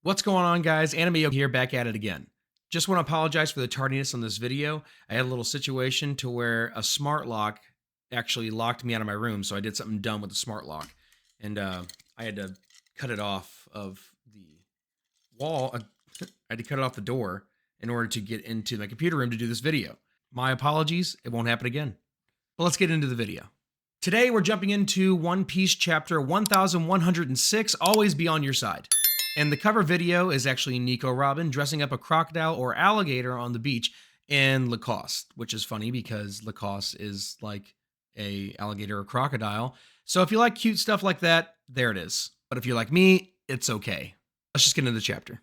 What's going on, guys? Anime here, back at it again. Just want to apologize for the tardiness on this video. I had a little situation to where a smart lock actually locked me out of my room, so I did something dumb with the smart lock, and I had to cut it off of the wall. I had to cut it off the door in order to get into my computer room to do this video. My apologies. It won't happen again. But let's get into the video. Today, we're jumping into One Piece chapter 1106, Always Be on Your Side. And the cover video is actually Nico Robin dressing up a crocodile or alligator on the beach in Lacoste, which is funny because Lacoste is like a alligator or crocodile. So if you like cute stuff like that, there it is. But if you're like me, it's okay. Let's just get into the chapter.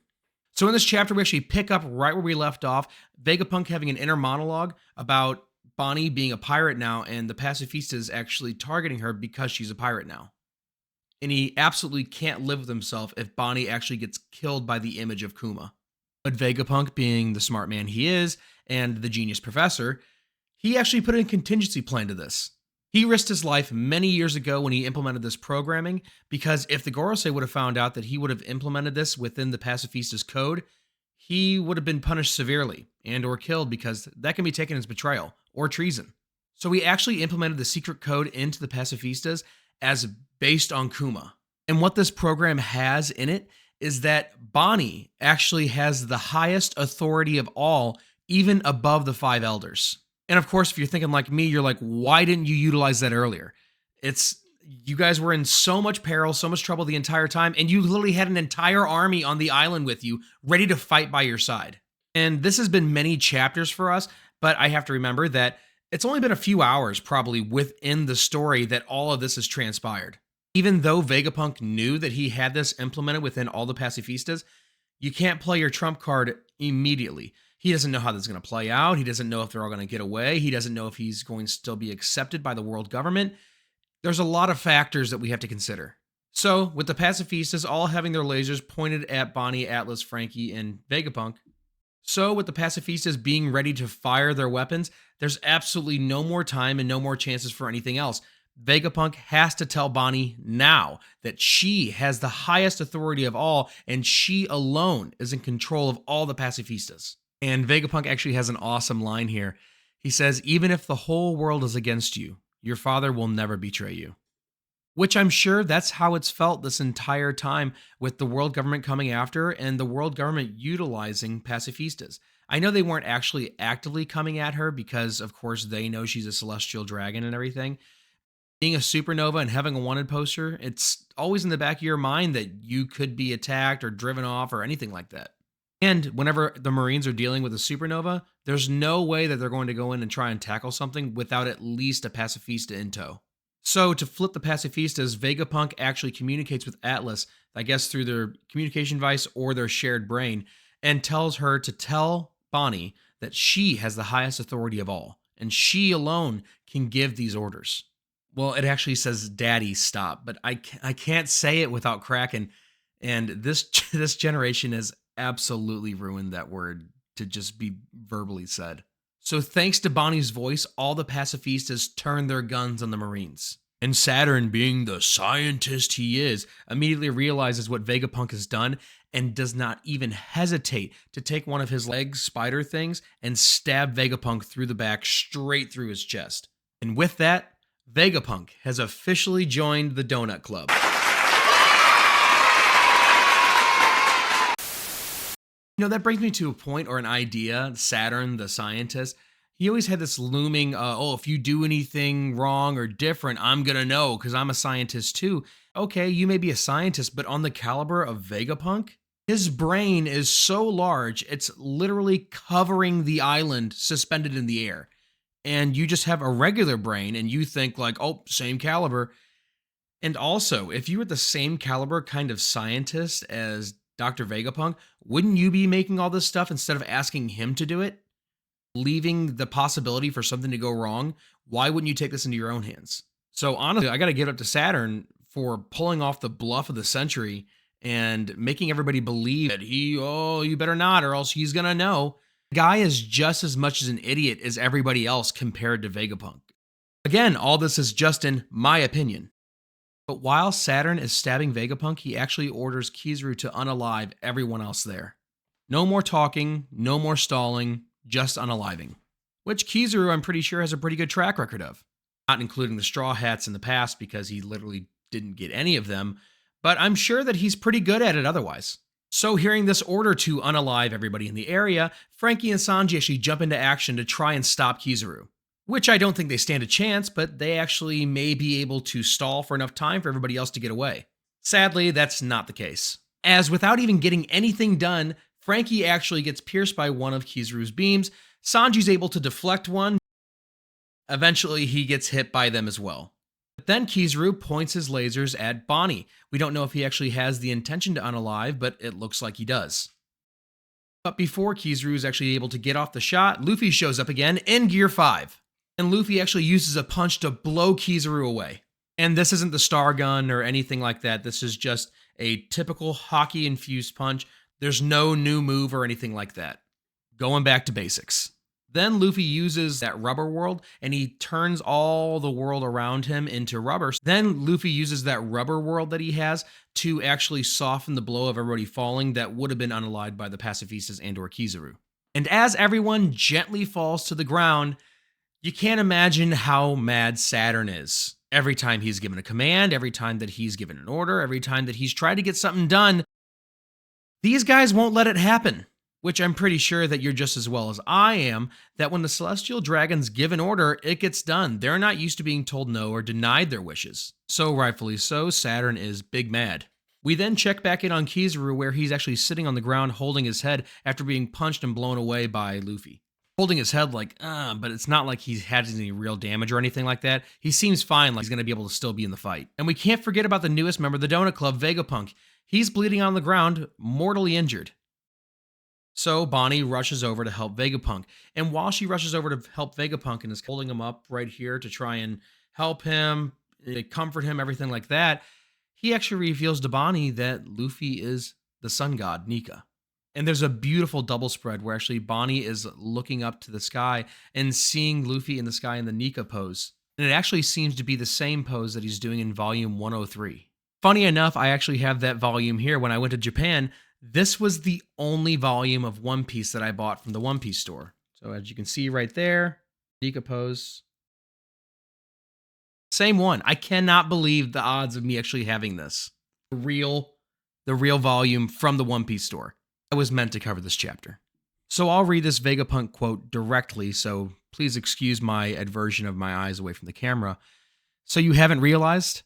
So in this chapter, we actually pick up right where we left off, Vegapunk having an inner monologue about Bonney being a pirate now and the pacifistas actually targeting her because she's a pirate now. And he absolutely can't live with himself if Bonney actually gets killed by the image of Kuma. But Vegapunk, being the smart man he is, and the genius professor, he actually put in a contingency plan to this. He risked his life many years ago when he implemented this programming, because if the Gorosei would have found out that he would have implemented this within the Pacifista's code, he would have been punished severely and or killed, because that can be taken as betrayal or treason. So he actually implemented the secret code into the Pacifistas as based on Kuma. And what this program has in it is that Bonney actually has the highest authority of all, even above the five elders. And of course, if you're thinking like me, you're like, why didn't you utilize that earlier? You guys were in so much peril, so much trouble the entire time, and you literally had an entire army on the island with you, ready to fight by your side. And this has been many chapters for us, but I have to remember that it's only been a few hours probably within the story that all of this has transpired. Even though Vegapunk knew that he had this implemented within all the pacifistas, you can't play your trump card immediately. He doesn't know how this is going to play out. He doesn't know if they're all going to get away. He doesn't know if he's going to still be accepted by the world government. There's a lot of factors that we have to consider. So, with the pacifistas all having their lasers pointed at Bonney, Atlas, Frankie, and Vegapunk, so with the pacifistas being ready to fire their weapons, there's absolutely no more time and no more chances for anything else. Vegapunk has to tell Bonney now that she has the highest authority of all, and she alone is in control of all the pacifistas. And Vegapunk actually has an awesome line here. He says, even if the whole world is against you, your father will never betray you. Which I'm sure that's how it's felt this entire time, with the world government coming after and the world government utilizing pacifistas. I know they weren't actually actively coming at her because, of course, they know she's a celestial dragon and everything. Being a supernova and having a wanted poster, it's always in the back of your mind that you could be attacked or driven off or anything like that. And whenever the Marines are dealing with a supernova, there's no way that they're going to go in and try and tackle something without at least a pacifista in tow. So to flip the pacifistas, Vegapunk actually communicates with Atlas, I guess through their communication device or their shared brain, and tells her to tell Bonney that she has the highest authority of all, and she alone can give these orders. Well, it actually says "Daddy, stop," but I can't say it without cracking. And this generation has absolutely ruined that word to just be verbally said. So thanks to Bonney's voice, all the pacifistas turn their guns on the Marines. And Saturn, being the scientist he is, immediately realizes what Vegapunk has done and does not even hesitate to take one of his leg spider things and stab Vegapunk through the back, straight through his chest. And with that, Vegapunk has officially joined the Donut Club. That brings me to a point or an idea. Saturn, the scientist, he always had this looming, if you do anything wrong or different, I'm going to know because I'm a scientist too. Okay, you may be a scientist, but on the caliber of Vegapunk, his brain is so large, it's literally covering the island suspended in the air. And you just have a regular brain and you think like, oh, same caliber. And also, if you were the same caliber kind of scientist as Dr. Vegapunk, wouldn't you be making all this stuff instead of asking him to do it? Leaving the possibility for something to go wrong, why wouldn't you take this into your own hands? So honestly, I got to give it up to Saturn for pulling off the bluff of the century and making everybody believe that you better not or else he's going to know. The guy is just as much as an idiot as everybody else compared to Vegapunk. Again, all this is just in my opinion. But while Saturn is stabbing Vegapunk, he actually orders Kizaru to unalive everyone else there. No more talking, no more stalling, just unaliving. Which Kizaru, I'm pretty sure, has a pretty good track record of. Not including the Straw Hats in the past, because he literally didn't get any of them, but I'm sure that he's pretty good at it otherwise. So hearing this order to unalive everybody in the area, Frankie and Sanji actually jump into action to try and stop Kizaru. Which I don't think they stand a chance, but they actually may be able to stall for enough time for everybody else to get away. Sadly, that's not the case. As without even getting anything done, Frankie actually gets pierced by one of Kizaru's beams. Sanji's able to deflect one. Eventually, he gets hit by them as well. But then Kizaru points his lasers at Bonney. We don't know if he actually has the intention to unalive, but it looks like he does. But before Kizaru is actually able to get off the shot, Luffy shows up again in Gear 5. And Luffy actually uses a punch to blow Kizaru away. And this isn't the Star Gun or anything like that. This is just a typical hockey-infused punch. There's no new move or anything like that. Going back to basics. Then Luffy uses that rubber world and he turns all the world around him into rubber. Then Luffy uses that rubber world that he has to actually soften the blow of everybody falling that would have been unalived by the pacifistas and or Kizaru. And as everyone gently falls to the ground, you can't imagine how mad Saturn is. Every time he's given a command, every time that he's given an order, every time that he's tried to get something done, these guys won't let it happen. Which I'm pretty sure that you're just as well as I am, that when the Celestial Dragons give an order, it gets done. They're not used to being told no or denied their wishes. So rightfully so, Saturn is big mad. We then check back in on Kizaru where he's actually sitting on the ground holding his head after being punched and blown away by Luffy. Holding his head like, but it's not like he's had any real damage or anything like that. He seems fine, like he's going to be able to still be in the fight. And we can't forget about the newest member of the Donut Club, Vegapunk. He's bleeding on the ground, mortally injured. So Bonney rushes over to help Vegapunk. And while she rushes over to help Vegapunk and is holding him up right here to try and help him, comfort him, everything like that, he actually reveals to Bonney that Luffy is the sun god, Nika. And there's a beautiful double spread where actually Bonney is looking up to the sky and seeing Luffy in the sky in the Nika pose. And it actually seems to be the same pose that he's doing in volume 103. Funny enough, I actually have that volume here. When I went to Japan, this was the only volume of One Piece that I bought from the One Piece store. So as you can see right there, Nika pose. Same one. I cannot believe the odds of me actually having this. The real volume from the One Piece store. I was meant to cover this chapter. So I'll read this Vegapunk quote directly, so please excuse my aversion of my eyes away from the camera. So you haven't realized?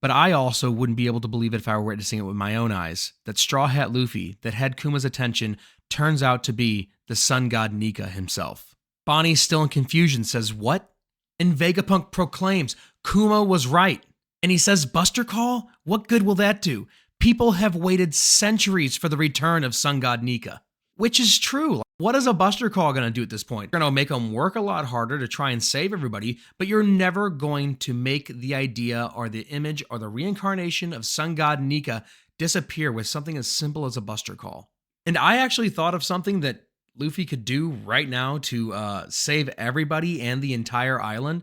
But I also wouldn't be able to believe it if I were witnessing it with my own eyes, that Straw Hat Luffy, that had Kuma's attention, turns out to be the sun god Nika himself. Bonnie, still in confusion, says, "What?" And Vegapunk proclaims, "Kuma was right." And he says, "Buster Call? What good will that do? People have waited centuries for the return of sun god Nika." Which is true. What is a Buster Call going to do at this point? You're going to make them work a lot harder to try and save everybody, but you're never going to make the idea or the image or the reincarnation of sun god Nika disappear with something as simple as a Buster Call. And I actually thought of something that Luffy could do right now to save everybody and the entire island.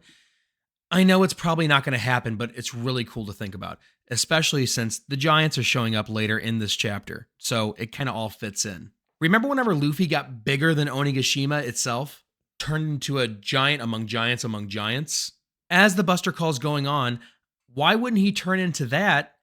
I know it's probably not going to happen, but it's really cool to think about, especially since the giants are showing up later in this chapter. So it kind of all fits in. Remember whenever Luffy got bigger than Onigashima itself? Turned into a giant among giants among giants? As the Buster Call's going on, why wouldn't he turn into that,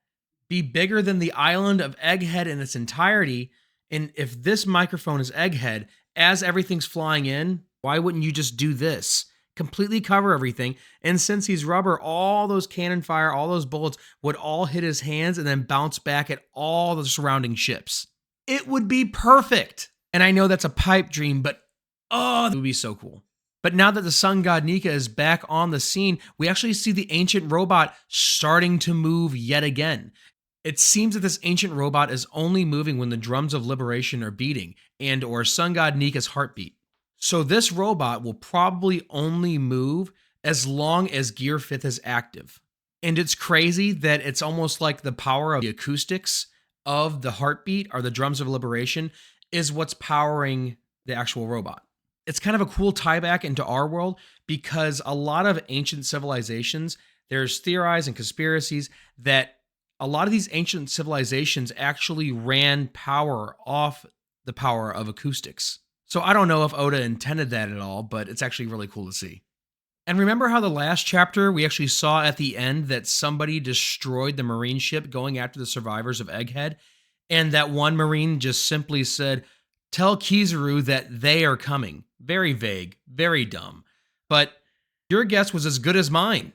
be bigger than the island of Egghead in its entirety? And if this microphone is Egghead, as everything's flying in, why wouldn't you just do this? Completely cover everything. And since he's rubber, all those cannon fire, all those bullets would all hit his hands and then bounce back at all the surrounding ships. It would be perfect. And I know that's a pipe dream, but it would be so cool. But now that the sun god Nika is back on the scene, we actually see the ancient robot starting to move yet again. It seems that this ancient robot is only moving when the drums of liberation are beating and or sun god Nika's heartbeat. So this robot will probably only move as long as Gear 5th is active. And it's crazy that it's almost like the power of the acoustics of the heartbeat or the drums of liberation is what's powering the actual robot. It's kind of a cool tie back into our world because a lot of ancient civilizations, There's theories and conspiracies that a lot of these ancient civilizations actually ran power off the power of acoustics. So I don't know if Oda intended that at all, but it's actually really cool to see. And remember how the last chapter we actually saw at the end that somebody destroyed the Marine ship going after the survivors of Egghead? And that one Marine just simply said, "Tell Kizaru that they are coming." Very vague, very dumb. But your guess was as good as mine.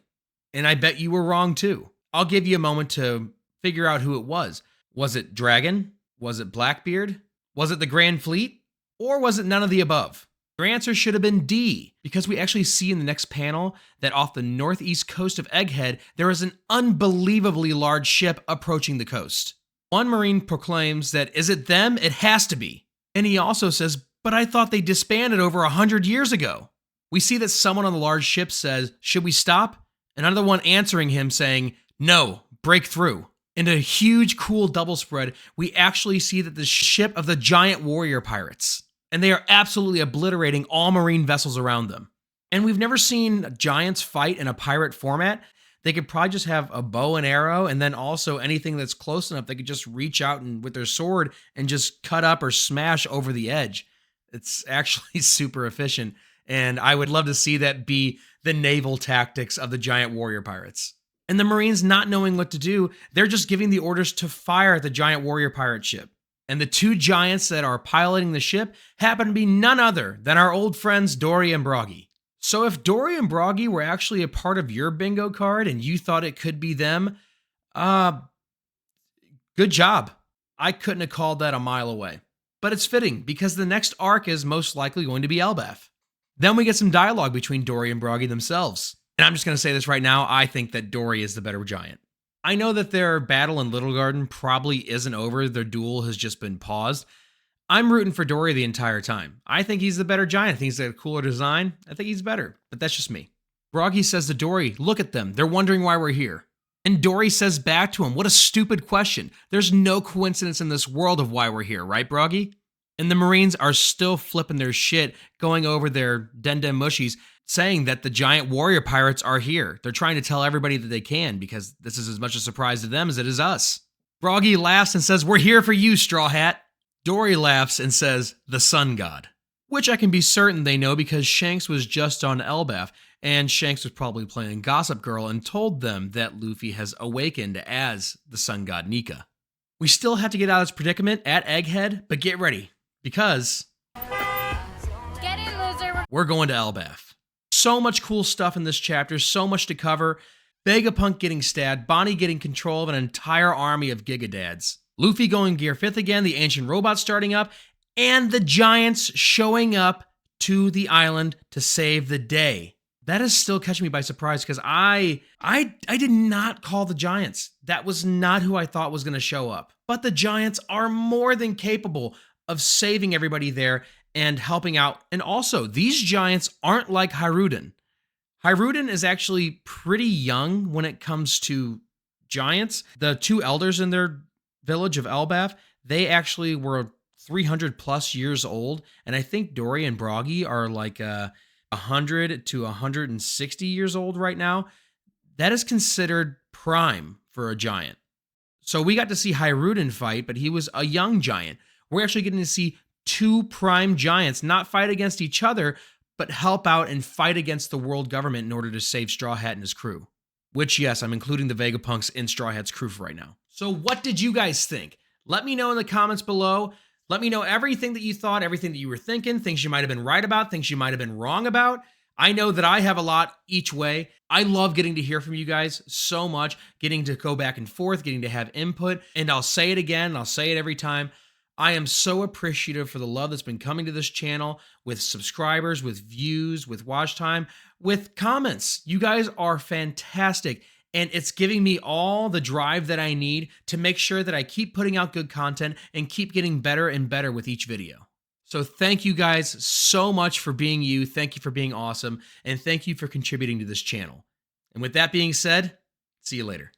And I bet you were wrong too. I'll give you a moment to figure out who it was. Was it Dragon? Was it Blackbeard? Was it the Grand Fleet? Or was it none of the above? Your answer should have been D, because we actually see in the next panel that off the northeast coast of Egghead, there is an unbelievably large ship approaching the coast. One Marine proclaims that, "Is it them? It has to be." And he also says, "But I thought they disbanded over 100 years ago." We see that someone on the large ship says, "Should we stop?" And another one answering him saying, "No, break through." In a huge, cool double spread, we actually see that the ship of the giant warrior pirates. And they are absolutely obliterating all Marine vessels around them. And we've never seen giants fight in a pirate format. They could probably just have a bow and arrow, and then also anything that's close enough, they could just reach out and with their sword and just cut up or smash over the edge. It's actually super efficient, and I would love to see that be the naval tactics of the giant warrior pirates. And the Marines not knowing what to do, they're just giving the orders to fire at the giant warrior pirate ship. And the two giants that are piloting the ship happen to be none other than our old friends Dory and Broggy. So if Dory and Broggy were actually a part of your bingo card and you thought it could be them, good job. I couldn't have called that a mile away. But it's fitting because the next arc is most likely going to be Elbaf. Then we get some dialogue between Dory and Broggy themselves. And I'm just going to say this right now, I think that Dory is the better giant. I know that their battle in Little Garden probably isn't over. Their duel has just been paused. I'm rooting for Dory the entire time. I think he's the better giant. I think he's got a cooler design. I think he's better, but that's just me. Broggy says to Dory, "Look at them. They're wondering why we're here." And Dory says back to him, "What a stupid question. There's no coincidence in this world of why we're here, right, Broggy?" And the Marines are still flipping their shit, going over their den mushies, saying that the giant warrior pirates are here. They're trying to tell everybody that they can because this is as much a surprise to them as it is us. Broggy laughs and says, "We're here for you, Straw Hat." Dory laughs and says, "The sun god." Which I can be certain they know because Shanks was just on Elbaf, and Shanks was probably playing Gossip Girl and told them that Luffy has awakened as the sun god Nika. We still have to get out of this predicament at Egghead, but get ready, because Get in, loser. We're going to Elbaf. So much cool stuff in this chapter, so much to cover. Vegapunk getting stabbed, Bonney getting control of an entire army of Gigadads, Luffy going Gear 5th again, the ancient robots starting up, and the giants showing up to the island to save the day. That is still catching me by surprise because I did not call the giants. That was not who I thought was going to show up. But the giants are more than capable of saving everybody there and helping out. And also, these giants aren't like Hiruden. Hiruden is actually pretty young when it comes to giants. The two elders in their village of Elbaf, they actually were 300 plus years old. And I think Dory and Broggy are like 100 to 160 years old right now. That is considered prime for a giant. So we got to see Hiruden fight, but he was a young giant. We're actually getting to see two prime giants not fight against each other, but help out and fight against the world government in order to save Straw Hat and his crew. Which, yes, I'm including the Vegapunks in Straw Hat's crew for right now. So what did you guys think? Let me know in the comments below. Let me know everything that you thought, everything that you were thinking, things you might have been right about, things you might have been wrong about. I know that I have a lot each way. I love getting to hear from you guys so much, getting to go back and forth, getting to have input. And I'll say it again, and I'll say it every time. I am so appreciative for the love that's been coming to this channel with subscribers, with views, with watch time, with comments. You guys are fantastic. And it's giving me all the drive that I need to make sure that I keep putting out good content and keep getting better and better with each video. So thank you guys so much for being you. Thank you for being awesome. And thank you for contributing to this channel. And with that being said, see you later.